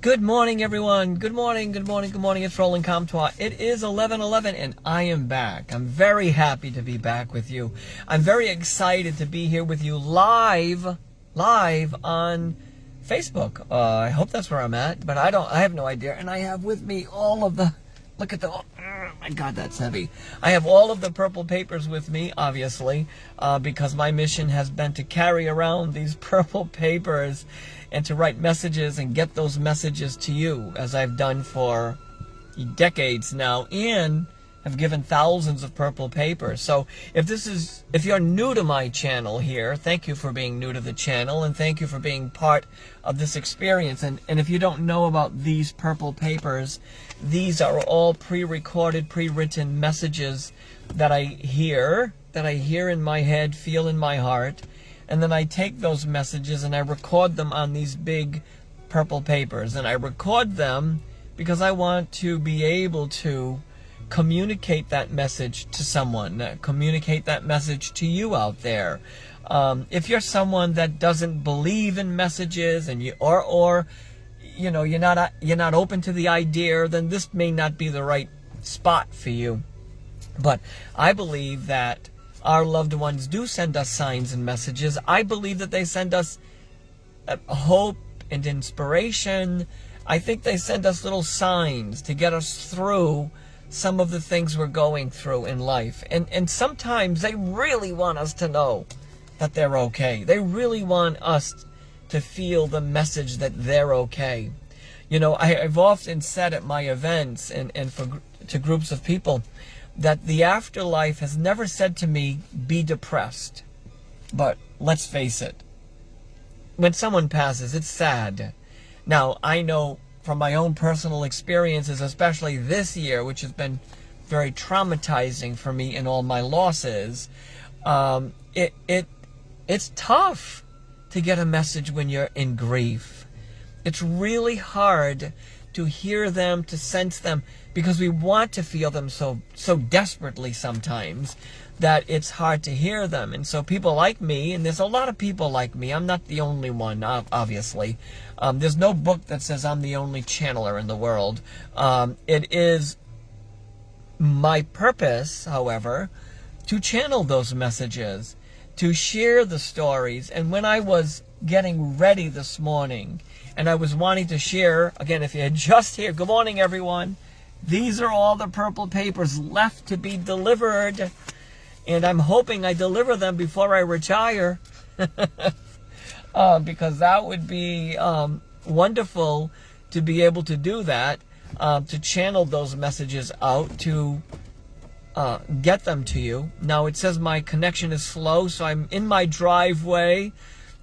Good morning, everyone. Good morning, good morning, good morning. It's Roland Comtois. It is 11:11 and I am back. I'm very happy to be back with you. I'm very excited to be here with you live on Facebook. I hope that's where I'm at, but I have no idea. And I have with me all of the, look at the, oh my God, that's heavy. I have all of the purple papers with me, obviously, because my mission has been to carry around these purple papers and to write messages and get those messages to you, as I've done for decades now, and have given thousands of purple papers. So if you're new to my channel here, thank you for being new to the channel, and thank you for being part of this experience. And if you don't know about these purple papers, these are all pre-recorded, pre-written messages that I hear in my head, feel in my heart. And then I take those messages and I record them on these big purple papers. And I record them because I want to be able to communicate that message to someone, communicate that message to you out there. If you're someone that doesn't believe in messages, and you're not open to the idea, then this may not be the right spot for you. But I believe that our loved ones do send us signs and messages. I believe that they send us hope and inspiration. I think they send us little signs to get us through some of the things we're going through in life. And sometimes they really want us to know that they're okay. They really want us to feel the message that they're okay. You know, I've often said at my events and to groups of people that the afterlife has never said to me, be depressed. But let's face it, when someone passes, it's sad. Now, I know from my own personal experiences, especially this year, which has been very traumatizing for me in all my losses, it's tough to get a message when you're in grief. It's really hard to hear them, to sense them, because we want to feel them so desperately sometimes that it's hard to hear them. And so people like me, and there's a lot of people like me, I'm not the only one, obviously. There's no book that says I'm the only channeler in the world. It is my purpose, however, to channel those messages, to share the stories. And when I was getting ready this morning, and I was wanting to share, again, if you're just here, good morning, everyone. These are all the purple papers left to be delivered. And I'm hoping I deliver them before I retire. Because that would be wonderful to be able to do that, to channel those messages out, to get them to you. Now, it says my connection is slow, so I'm in my driveway,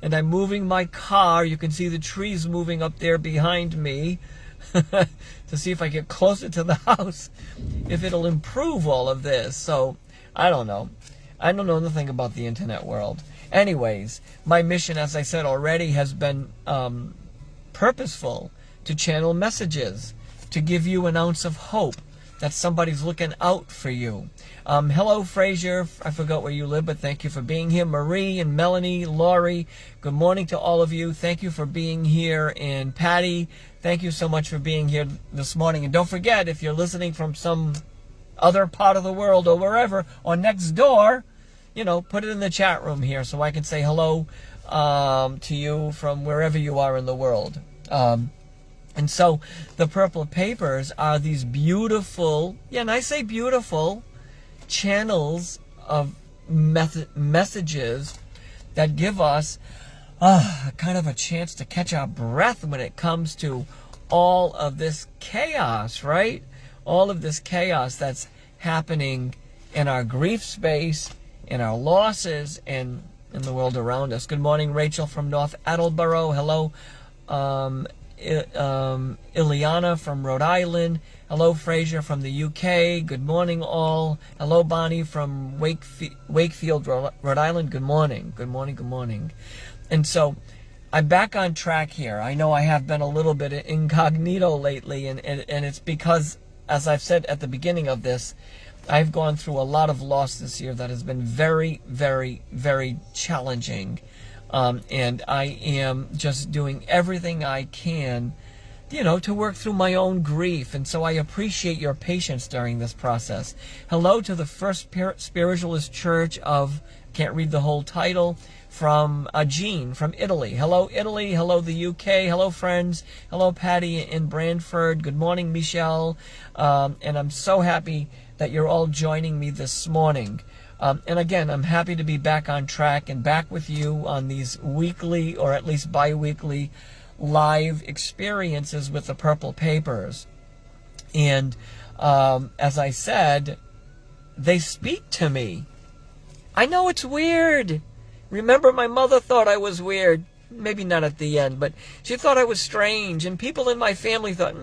and I'm moving my car. You can see the trees moving up there behind me to see if I get closer to the house, if it'll improve all of this. So, I don't know. I don't know nothing about the internet world. Anyways, my mission, as I said already, has been purposeful, to channel messages, to give you an ounce of hope that somebody's looking out for you. Hello, Fraser. I forgot where you live, but thank you for being here. Marie and Melanie, Laurie, good morning to all of you. Thank you for being here. And Patty, thank you so much for being here this morning. And don't forget, if you're listening from some other part of the world or wherever, or next door, you know, put it in the chat room here so I can say hello to you from wherever you are in the world. And so the purple papers are these beautiful, yeah, and I say beautiful, channels of messages that give us kind of a chance to catch our breath when it comes to all of this chaos, right? All of this chaos that's happening in our grief space, in our losses, and in the world around us. Good morning, Rachel from North Attleboro. Hello, Ileana from Rhode Island. Hello, Fraser from the UK. Good morning, all. Hello, Bonnie from Wakefield, Rhode Island. Good morning. Good morning. Good morning. And so I'm back on track here. I know I have been a little bit incognito lately, and it's because, as I've said at the beginning of this, I've gone through a lot of loss this year that has been very, very, very challenging. And I am just doing everything I can to work through my own grief. And so I appreciate your patience during this process. Hello to the First Spiritualist Church of, can't read the whole title, from Jean from Italy. Hello, Italy. Hello, the UK. Hello, friends. Hello, Patty in Brantford. Good morning, Michelle. And I'm so happy that you're all joining me this morning. And again, I'm happy to be back on track and back with you on these weekly or at least bi-weekly live experiences with the Purple Papers. And as I said, they speak to me. I know it's weird. Remember, my mother thought I was weird. Maybe not at the end, but she thought I was strange. And people in my family thought,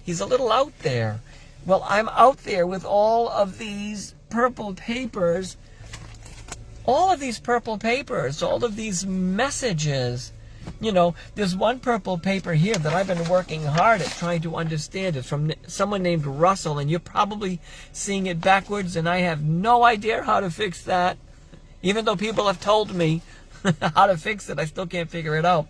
he's a little out there. Well, I'm out there with all of these purple papers. All of these purple papers, all of these messages. There's one purple paper here that I've been working hard at trying to understand. It's from someone named Russell, and you're probably seeing it backwards, and I have no idea how to fix that. Even though people have told me how to fix it, I still can't figure it out.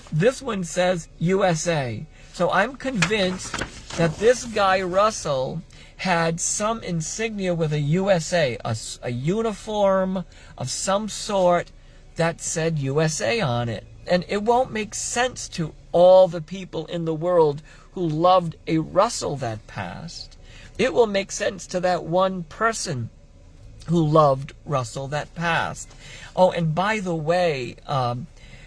This one says USA. So I'm convinced that this guy, Russell, had some insignia with a USA, a uniform of some sort that said USA on it. And it won't make sense to all the people in the world who loved a Russell that passed. It will make sense to that one person who loved Russell that passed. Oh, and by the way,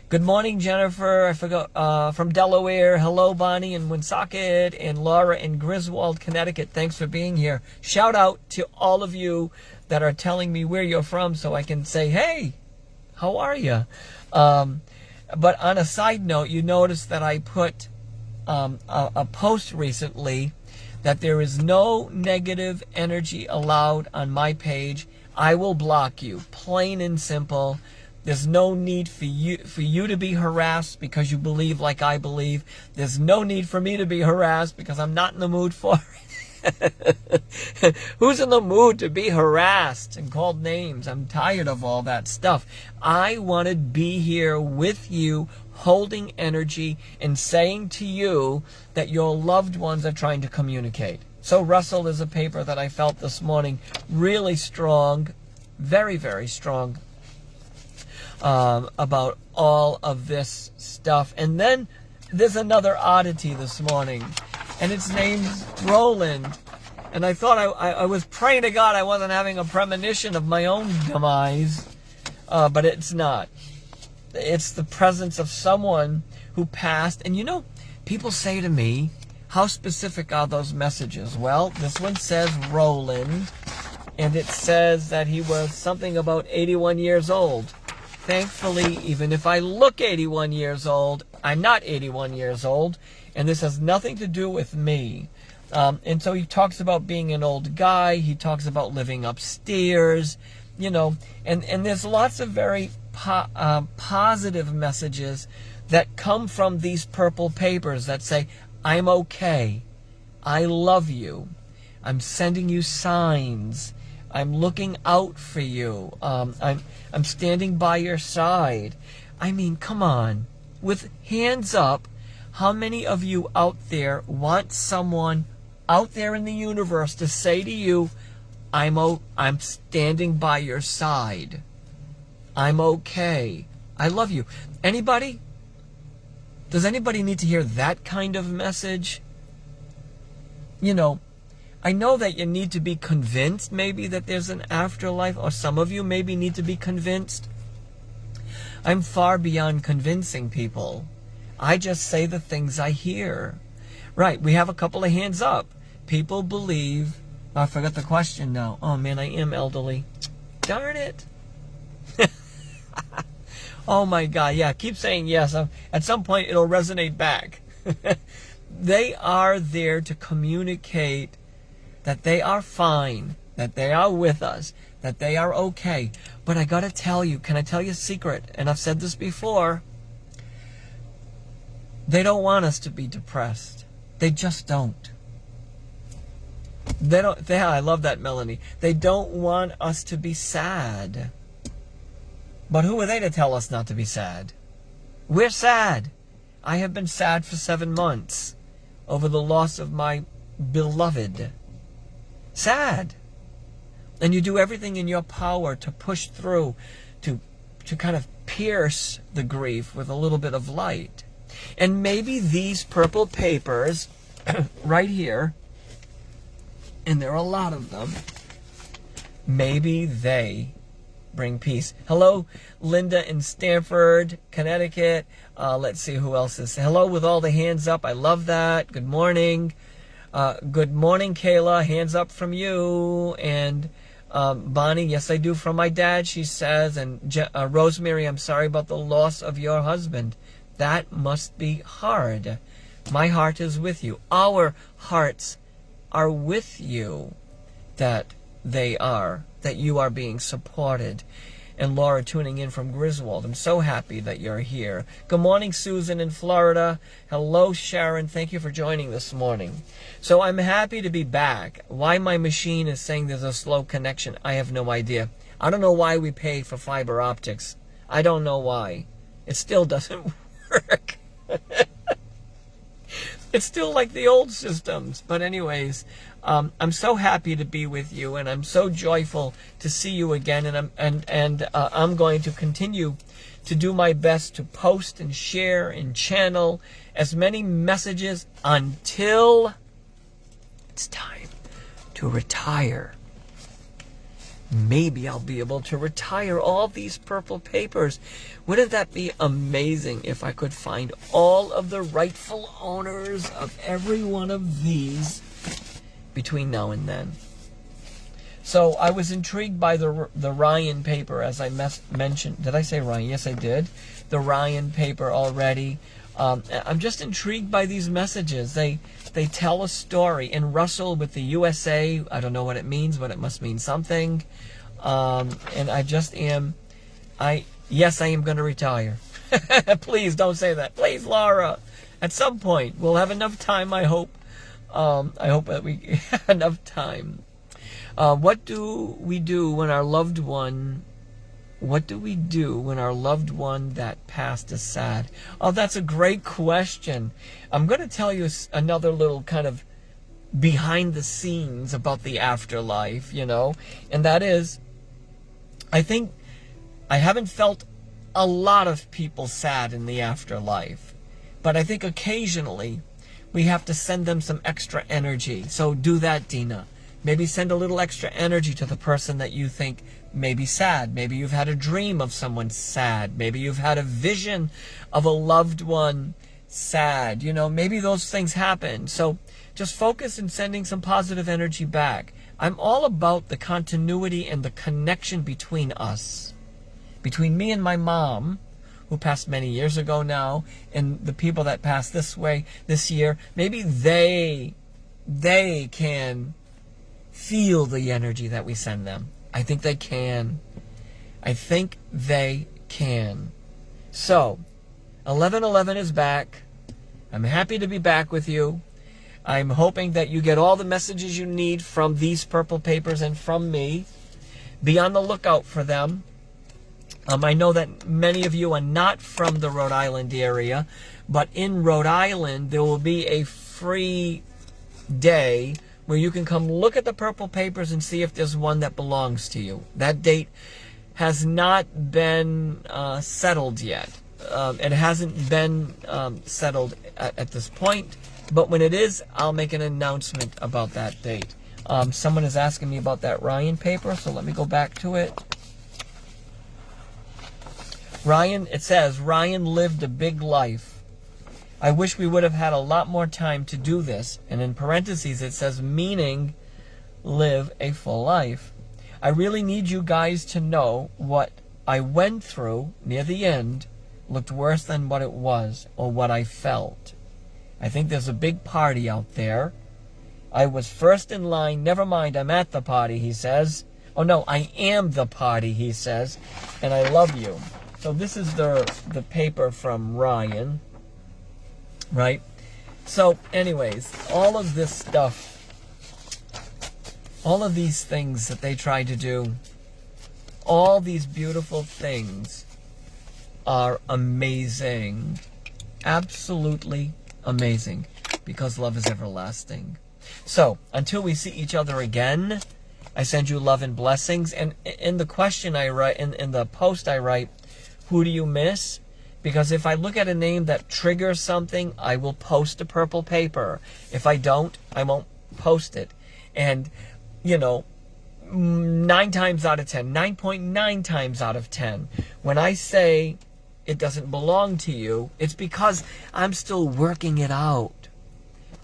good morning, Jennifer. I forgot, from Delaware. Hello, Bonnie in Woonsocket, and Laura in Griswold, Connecticut. Thanks for being here. Shout out to all of you that are telling me where you're from so I can say, hey, how are you? But on a side note, you notice that I put a post recently that there is no negative energy allowed on my page. I will block you, plain and simple. There's no need for you to be harassed because you believe like I believe. There's no need for me to be harassed because I'm not in the mood for it. Who's in the mood to be harassed and called names? I'm tired of all that stuff. I want to be here with you, holding energy and saying to you that your loved ones are trying to communicate. So Russell is a paper that I felt this morning really strong, very, very strong about all of this stuff. And then there's another oddity this morning, and its name's Roland. And I thought I was praying to God I wasn't having a premonition of my own demise, but it's not. It's the presence of someone who passed. And people say to me, how specific are those messages? Well, this one says Roland, and it says that he was something about 81 years old. Thankfully, even if I look 81 years old, I'm not 81 years old, and this has nothing to do with me. And so he talks about being an old guy. He talks about living upstairs, and there's lots of very positive messages that come from these purple papers that say, I'm okay. I love you. I'm sending you signs. I'm looking out for you. I'm standing by your side. I mean, come on. With hands up, how many of you out there want someone out there in the universe to say to you, I'm standing by your side. I'm okay. I love you. Anybody? Does anybody need to hear that kind of message? I know that you need to be convinced maybe that there's an afterlife, or some of you maybe need to be convinced. I'm far beyond convincing people. I just say the things I hear. Right, we have a couple of hands up. People believe... I forgot the question now. Oh man, I am elderly. Darn it. Oh my God, yeah, keep saying yes. At some point it'll resonate back. They are there to communicate that they are fine, that they are with us, that they are okay. But I gotta tell you, can I tell you a secret? And I've said this before. They don't want us to be depressed. They just don't. They don't. I love that, Melanie. They don't want us to be sad. But who are they to tell us not to be sad? We're sad. I have been sad for 7 months. over the loss of my beloved. Sad. And you do everything in your power to push through, to kind of pierce the grief with a little bit of light. And maybe these purple papers right here, and there are a lot of them, maybe they bring peace. Hello, Linda in Stamford, Connecticut. Let's see who else is. Hello with all the hands up. I love that. Good morning. Good morning, Kayla. Hands up from you. And Bonnie, yes, I do, from my dad, she says. And Rosemary, I'm sorry about the loss of your husband. That must be hard. My heart is with you. Our hearts are with you, that you are being supported. And Laura tuning in from Griswold. I'm so happy that you're here. Good morning, Susan in Florida. Hello, Sharon. Thank you for joining this morning. So I'm happy to be back. Why my machine is saying there's a slow connection, I have no idea. I don't know why we pay for fiber optics. I don't know why. It still doesn't work. It's still like the old systems. But anyways, I'm so happy to be with you, and I'm so joyful to see you again. And I'm going to continue to do my best to post and share and channel as many messages until it's time to retire. Maybe I'll be able to retire all these purple papers. Wouldn't that be amazing if I could find all of the rightful owners of every one of these between now and then? So I was intrigued by the Ryan paper, as I mentioned. Did I say Ryan? Yes, I did. The Ryan paper already. I'm just intrigued by these messages. They tell a story. And Russell with the USA, I don't know what it means, but it must mean something. And I just am, yes, I am going to retire. Please don't say that. Please, Laura. At some point, we'll have enough time, I hope. I hope that we have enough time. What do we do when our loved one that passed is sad? Oh, that's a great question. I'm going to tell you another little kind of behind the scenes about the afterlife, and that is, I think I haven't felt a lot of people sad in the afterlife, but I think occasionally we have to send them some extra energy. So do that, Dina. Maybe send a little extra energy to the person that you think may be sad. Maybe you've had a dream of someone sad. Maybe you've had a vision of a loved one sad. Maybe those things happen. So just focus in sending some positive energy back. I'm all about the continuity and the connection between us. Between me and my mom, who passed many years ago now, and the people that passed this year. Maybe they can feel the energy that we send them. I think they can. So, 1111 is back. I'm happy to be back with you. I'm hoping that you get all the messages you need from these purple papers and from me. Be on the lookout for them. I know that many of you are not from the Rhode Island area, but in Rhode Island there will be a free day where you can come look at the purple papers and see if there's one that belongs to you. That date has not been settled yet. It hasn't been settled at this point, but when it is, I'll make an announcement about that date. Someone is asking me about that Ryan paper, so let me go back to it. Ryan, it says, Ryan lived a big life. I wish we would have had a lot more time to do this. And in parentheses, it says, meaning live a full life. I really need you guys to know what I went through near the end looked worse than what it was or what I felt. I think there's a big party out there. I was first in line. Never mind, I'm at the party, he says. Oh, no, I am the party, he says. And I love you. So this is the paper from Ryan, right? So anyways, all of this stuff, all of these things that they try to do, all these beautiful things are amazing. Absolutely amazing. because love is everlasting. So, until we see each other again, I send you love and blessings. And in the question I write, in the post I write, who do you miss? Because if I look at a name that triggers something, I will post a purple paper. If I don't, I won't post it. And, 9 times out of 10, 9.9 times out of 10, when I say it doesn't belong to you, it's because I'm still working it out.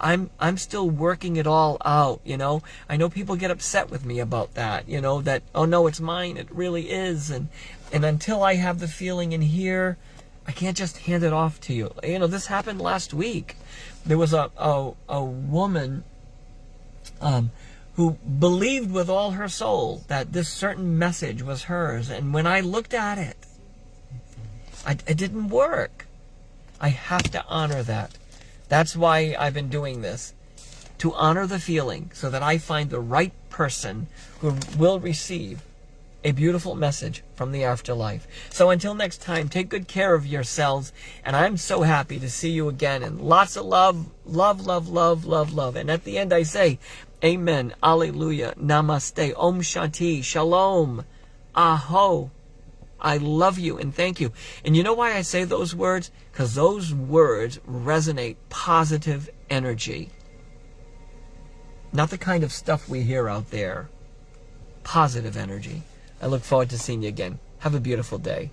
I'm still working it all out, I know people get upset with me about that, that, oh no, it's mine, it really is. And until I have the feeling in here, I can't just hand it off to you. This happened last week. There was a woman who believed with all her soul that this certain message was hers. And when I looked at it, it didn't work. I have to honor that. That's why I've been doing this, to honor the feeling so that I find the right person who will receive a beautiful message from the afterlife. So until next time, take good care of yourselves, and I'm so happy to see you again, and lots of love, love, love, love, love, love. And at the end I say, Amen, Alleluia, Namaste, Om Shanti, Shalom, Aho. I love you and thank you. And you know why I say those words? Because those words resonate positive energy. Not the kind of stuff we hear out there. Positive energy. I look forward to seeing you again. Have a beautiful day.